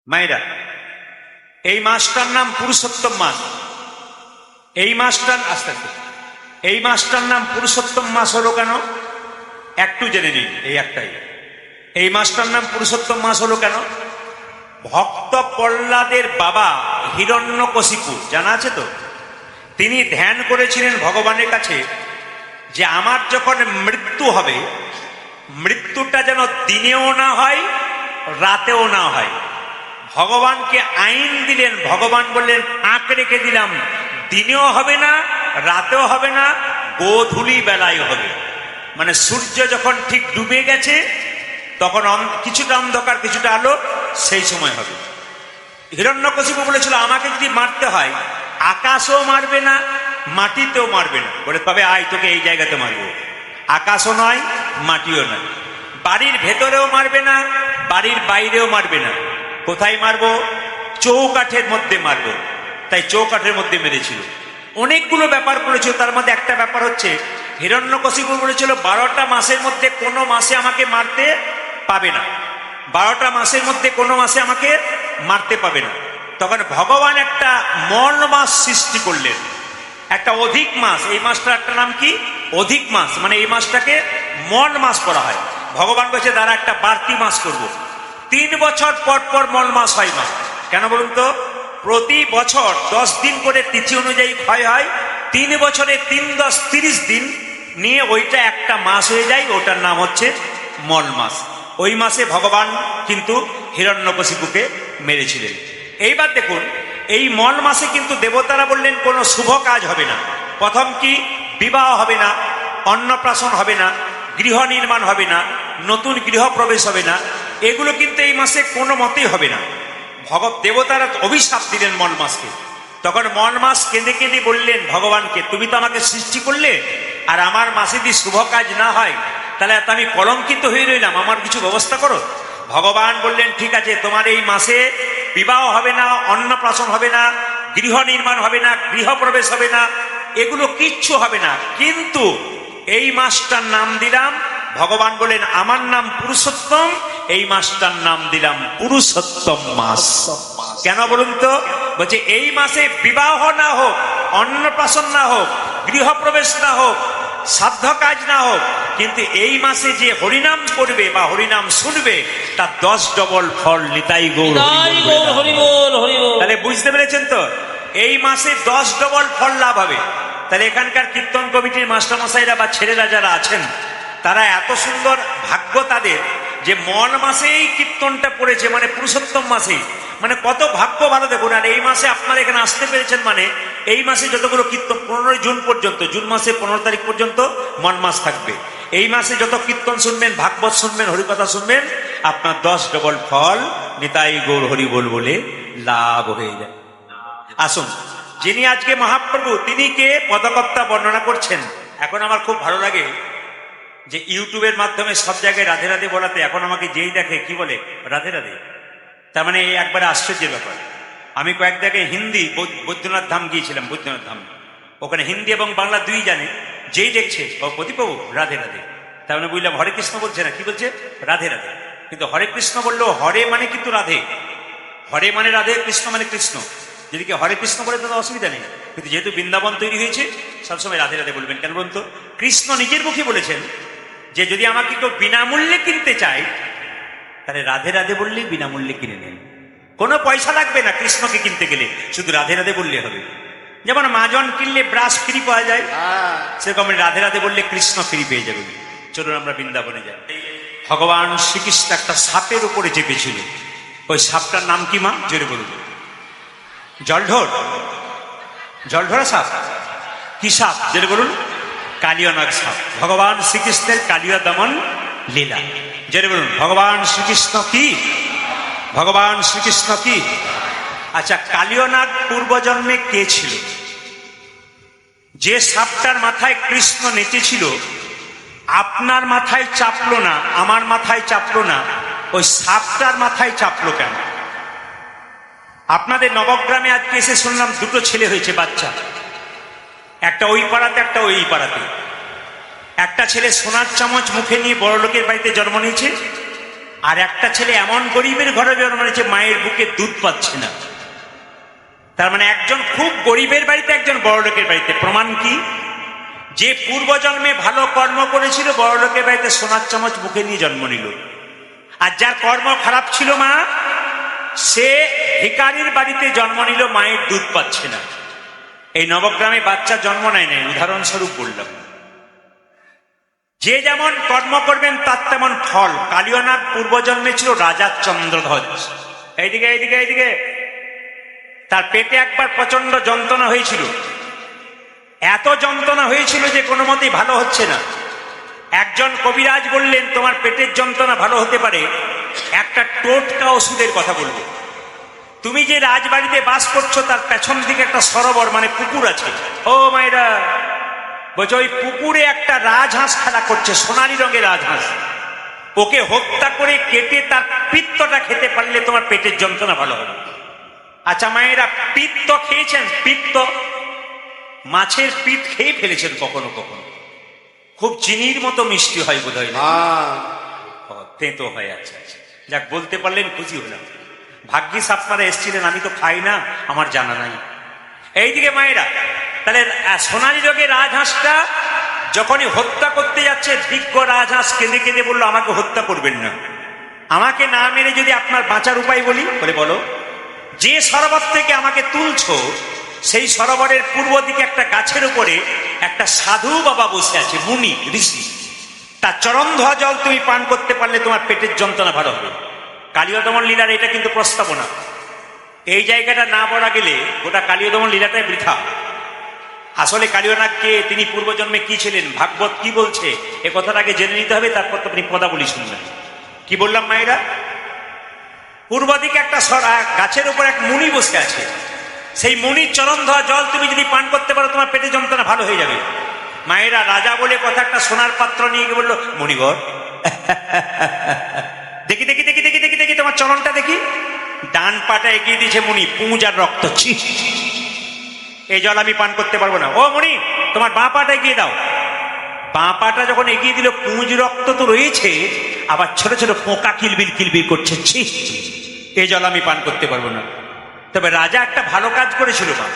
মায়েরা, এই মাসটার নাম পুরুষোত্তম মাস। এই মাসটার আস্তে আস্তে এই মাসটার নাম পুরুষোত্তম মাস হলো কেন একটু জেনে নিন। এই একটাই, এই মাসটার নাম পুরুষোত্তম মাস হলো কেন? ভক্ত প্রহ্লাদের বাবা হিরণ্যকশিপু জানা আছে তো? তিনি ধ্যান করেছিলেন ভগবানের কাছে যে আমার যখন মৃত্যু হবে, মৃত্যুটা যেন দিনেও না হয় রাতেও না হয়। ভগবানকে আইন দিলেন, ভগবান বললেন ফাঁক রেখে দিলাম, দিনেও হবে না রাতেও হবে না, গোধূলি বেলায় হবে। মানে সূর্য যখন ঠিক ডুবে গেছে তখন কিছুটা অন্ধকার কিছুটা আলো, সেই সময় হবে। হিরণ্যকশিপু বলেছিল আমাকে যদি মারতে হয় আকাশও মারবে না মাটিতেও মারবে না, বলে তবে আয় তোকে এই জায়গাতে মারবো। আকাশও নয় মাটিও নয়, বাড়ির ভেতরেও মারবে না বাড়ির বাইরেও মারবে না। কোথায় মারবো? চৌকাঠের মধ্যে মারবো। তাই চৌকাঠের মধ্যে মেরেছিল। অনেকগুলো ব্যাপার করেছিল, তার মধ্যে একটা ব্যাপার হচ্ছে হিরণ্যকশিপু বলেছিল 12টা মাসের মধ্যে কোনো মাসে আমাকে মারতে পাবে না, 12টা মাসের মধ্যে কোনো মাসে আমাকে মারতে পাবে না। তখন ভগবান একটা মল মাস সৃষ্টি করলেন, একটা অধিক মাস। এই মাসটার একটা নাম কি? অধিক মাস। মানে এই মাসটাকে মল মাস করা হয়। ভগবান বলছে দ্বারা একটা বাড়তি মাস করব। 3 বছর পর পর মল মাস হয় না। কেন বলুন তো? প্রতি বছর 10 দিন করে তিথি অনুযায়ী ক্ষয় হয়, 3 বছরে 3 10 30 দিন নিয়ে ওইটা একটা মাস হয়ে যায়, ওটার নাম হচ্ছে মল মাস। ওই মাসে ভগবান কিন্তু হিরণ্যকশিপুকে মেরেছিলেন। এইবার দেখুন, এই মল মাসে কিন্তু দেবতারা বললেন কোনো শুভ কাজ হবে না। প্রথম কি? বিবাহ হবে না, অন্নপ্রাশন হবে না, গৃহ নির্মাণ হবে না, নতুন গৃহ প্রবেশ হবে না, এগুলো কিন্তু এই মাসে কোনো মতেই হবে না। দেবতারা অভিশাপ দিলেন মল মাসকে। তখন মল মাস কেঁদে কেঁদে বললেন ভগবানকে, তুমি তো আমাকে সৃষ্টি করলে, আর আমার মাসে যদি শুভ কাজ না হয় তাহলে তো আমি কলঙ্কিত হয়ে রইলাম, আমার কিছু ব্যবস্থা করো। ভগবান বললেন ঠিক আছে, তোমার এই মাসে বিবাহ হবে না, অন্নপ্রাশন হবে না, গৃহ নির্মাণ হবে না, গৃহপ্রবেশ হবে না, এগুলো কিচ্ছু হবে না। কিন্তু এই মাসটার নাম দিলাম, ভগবান বলেন আমার নাম পুরুষোত্তম, এই মাসটার নাম দিলাম পুরুষোত্তম মাস। কেন বলুন তো? বলছে এই মাসে বিবাহ না হোক, অন্নপ্রাশন না হোক, গৃহপ্রবেশ না হোক, সাধ্য কাজ না হোক, কিন্তু এই মাসে যে হরিনাম করবে বা হরিনাম শুনবে তার 10 ডবল ফল। নিতাই গৌর হরি বল। তাহলে বুঝতে পেরেছেন তো? এই মাসে 10 ডবল ফল লাভ হবে। তাহলে এখানকার কীর্তন কমিটির মাস্টারমশাইরা বা ছেলেরা যারা আছেন তারা এত সুন্দর ভাগ্য তাদের যে মল মাসেই কীর্তনটা পড়েছে, মানে পুরুষোত্তম মাসেই, মানে কত ভাগ্য ভালো দেখুন। আর এই মাসে আপনারা এখানে আসতে পেরেছেন, মানে এই মাসে যতগুলো কীর্তন 15 জুন পর্যন্ত, জুন মাসে 15 তারিখ পর্যন্ত মল মাস থাকবে। এই মাসে যত কীর্তন শুনবেন, ভাগবত শুনবেন, হরিকথা শুনবেন, আপনার 10 ডবল ফল নিতাই গৌর হরি বল বলে লাভ হয়ে যায়। আসুন, যিনি আজকে মহাপ্রভু তিনি কে পদকর্তা বর্ণনা করছেন। এখন আমার খুব ভালো লাগে যে ইউটিউবের মাধ্যমে সব জায়গায় রাধে রাধে বলাতে এখন আমাকে যেই দেখে কি বলে রাধে রাধে, তার মানে এই একবারে আশ্চর্যের ব্যাপার। আমি কয়েক জায়গায় হিন্দি, বৈদ্যনাথ ধাম গিয়েছিলাম, বৈদ্যনাথ ধাম, ওখানে হিন্দি এবং বাংলা দুই জানে, যেই দেখছে ও প্রদীপবাবু রাধে রাধে, তার মানে বুঝলাম হরে কৃষ্ণ বলছে না, কি বলছে? রাধে রাধে। কিন্তু হরে কৃষ্ণ বললেও হরে মানে কিন্তু রাধে, হরে মানে রাধে, কৃষ্ণ মানে কৃষ্ণ। যদি কেউ হরে কৃষ্ণ বলে তাদের অসুবিধা নেই, কিন্তু যেহেতু বৃন্দাবন তৈরি হয়েছে সবসময় রাধে রাধে বলবেন। কেন বলুন তো? কৃষ্ণ নিজের মুখে বলেছেন যে যদি আমাকে কেউ বিনামূল্যে কিনতে চায় তাহলে রাধে রাধে বললেই বিনামূল্যে কিনে নেন, কোনো পয়সা লাগবে না কৃষ্ণকে কিনতে গেলে, শুধু রাধে রাধে বললে হবে। যেমন মাজন কিনলে ব্রাশ ফ্রি পাওয়া যায়, সেরকম রাধে রাধে বললে কৃষ্ণ ফ্রি পেয়ে যাবে। চলুন আমরা বৃন্দাবনে যাই। ভগবান শ্রীকৃষ্ণ একটা সাপের উপরে চেপেছিল, ওই সাপটার নাম কি মা? জোরে বলুন। জলঢোর, জলঢোরা সাপ। কি সাপ? জোরে বলুন। কালিয়ানাগ সাপ। ভগবান শ্রীকৃষ্ণের কালিয়া দমন লীলা। জোরে বলুন ভগবান শ্রীকৃষ্ণ কি? ভগবান শ্রীকৃষ্ণ কি? আচ্ছা, কালিয়ানাগ পূর্বজন্মে কে ছিল? যে সাপটার মাথায় কৃষ্ণ নেচেছিল আপনার মাথায় চাপলো না, আমার মাথায় চাপলো না, ওই সাপটার মাথায় চাপলো কেন? আপনাদের নবগ্রামে আজকে এসে শুনলাম 2টো ছেলে হয়েছে বাচ্চা, একটা ওই পাড়াতে একটা ওই পাড়াতে। একটা ছেলে সোনার চামচ মুখে নিয়ে বড় লোকের বাড়িতে জন্ম নিয়েছে, আর একটা ছেলে এমন গরিবের ঘরে জন্ম নিয়েছে মায়ের বুকে দুধ পাচ্ছে না। তার মানে একজন খুব গরিবের বাড়িতে, একজন বড়লোকের বাড়িতে। প্রমাণ কি? যে পূর্বজন্মে ভালো কর্ম করেছিল বড়লোকের বাড়িতে সোনার চামচ মুখে নিয়ে জন্ম নিল, আর যার কর্ম খারাপ ছিল মা, সে ভিখারির বাড়িতে জন্ম নিল, মায়ের দুধ পাচ্ছে না। এই নবগ্রামে বাচ্চা জন্ম নেয় নাই, উদাহরণস্বরূপ বললাম। যে যেমন কর্ম করবেন তার তেমন ফল। কালীয়নাগ পূর্বজন্মে ছিল রাজা চন্দ্রধ্বজ। এইদিকে এইদিকে এইদিকে। তার পেটে একবার প্রচন্ড যন্ত্রণা হয়েছিল, এত যন্ত্রণা হয়েছিল যে কোনো মতেই ভালো হচ্ছে না। একজন কবিরাজ বললেন, তোমার পেটের যন্ত্রণা ভালো হতে পারে, একটা টোটকা ওষুধের কথা বলবো। তুমি যে রাজবাড়িতে বাস করছো তার পেছন দিকে একটা সরোবর মানে পুকুর আছে। ও মায়েরা, বলছে ওই পুকুরে একটা রাজহাঁস খেলা করছে, সোনালী রঙের রাজহাঁস। ওকে হত্যা করে কেটে তার পিত্তটা খেতে পারলে তোমার পেটের যন্ত্রণা ভালো হবে। আচ্ছা মায়েরা, পিত্ত খেয়েছেন? পিত্ত, মাছের পিঠ খেয়ে ফেলেছেন কখনো কখনো? খুব চিনির মতো মিষ্টি হয় বোধ হয়, তেতো হয়। আচ্ছা আচ্ছা, যাক বলতে পারলেন, খুশি হলাম। ভাগ্যিস আপনারা এসেছিলেন, আমি তো খাই না, আমার জানা নাই। এইদিকে মায়েরা, তাহলে সোনালী রঙের রাজহাঁসটা যখনই হত্যা করতে যাচ্ছে, বিজ্ঞ রাজহাঁস কেঁদে কেঁদে বললো, আমাকে হত্যা করবেন না, আমাকে না মেরে যদি আপনার বাঁচার উপায় বলি। বলে বলো। যে সরোবর থেকে আমাকে তুলছো সেই সরোবরের পূর্ব দিকে একটা গাছের উপরে একটা সাধু বাবা বসে আছে, মুনি ঋষি। তার চরণ ধোয়া জল তুমি পান করতে পারলে তোমার পেটের যন্ত্রণা ভালো হবে। কালীয়দমন লীলার এটা কিন্তু প্রস্তাবনা। এই জায়গাটা না বলা গেলে গোটা কালীয়দমন লীলাটাই বৃথা। আসলে কালীয়নাগকে তিনি পূর্বজন্মে কি ছিলেন, ভাগবত কি বলছে, এ কথাটা আগে জেনে নিতে হবে, তারপর তো আপনি পদাবলী শুনবেন। কি বললাম মায়েরা? পূর্ব দিকে একটা গাছের উপর এক মুনি বসে আছে, সেই মুনির চরণ ধোয়া জল তুমি যদি পান করতে পারো তোমার পেটে যন্ত্রণা ভালো হয়ে যাবে। মায়েরা, রাজা বলে কথা একটা সোনার পাত্র নিয়ে গিয়ে বললো, মণিবর দেখি দেখি দেখি দেখি দেখি দেখি তোমার চরণটা দেখি। ডান পাটা এগিয়ে দিয়েছে মুনি, পুঁজ আর রক্ত। ছি, এই জল আমি পান করতে পারবো না। ও মুনি, তোমার বাঁ পাটা এগিয়ে দাও। বাঁ পাটা যখন এগিয়ে দিল, পুঁজ রক্ত তো রয়েছে, আবার ছোট ছোট পোকা কিলবিল কিলবিল করছে। ছি, এই জল আমি পান করতে পারবো না। তবে রাজা একটা ভালো কাজ করেছিল, মা,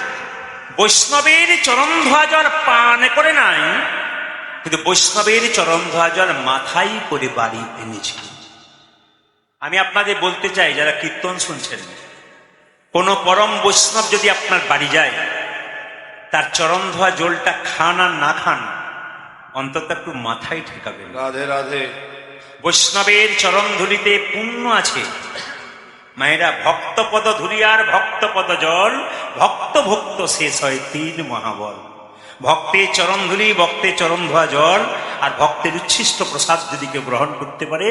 বৈষ্ণবের চরণ ধোয়া জল পান করে নাই, কিন্তু বৈষ্ণবের চরণ ধোয়া জল মাথায় করে বাড়ি এনেছিল। আমি আপনাদের বলতে চাই, যারা কীর্তন শুনছেন, কোন পরম বৈষ্ণব যদি আপনার বাড়ি যায়, তার চরণ ধোয়া জলটা খান আর না খান, অন্তত একটু মাথায় ঠেকাবেন। রাধে রাধে। বৈষ্ণবের চরণ ধুলিতে পুণ্য আছে মায়েরা। ভক্তপদ ধুলি আর ভক্তপদ জল, ভক্ত ভক্ত শেষ হয় 3 মহাবল। ভক্তের চরণ ধুলি, ভক্তের চরণ ধোয়া জল আর ভক্তের উচ্ছিষ্ট প্রসাদ যদি কেউ গ্রহণ করতে পারে,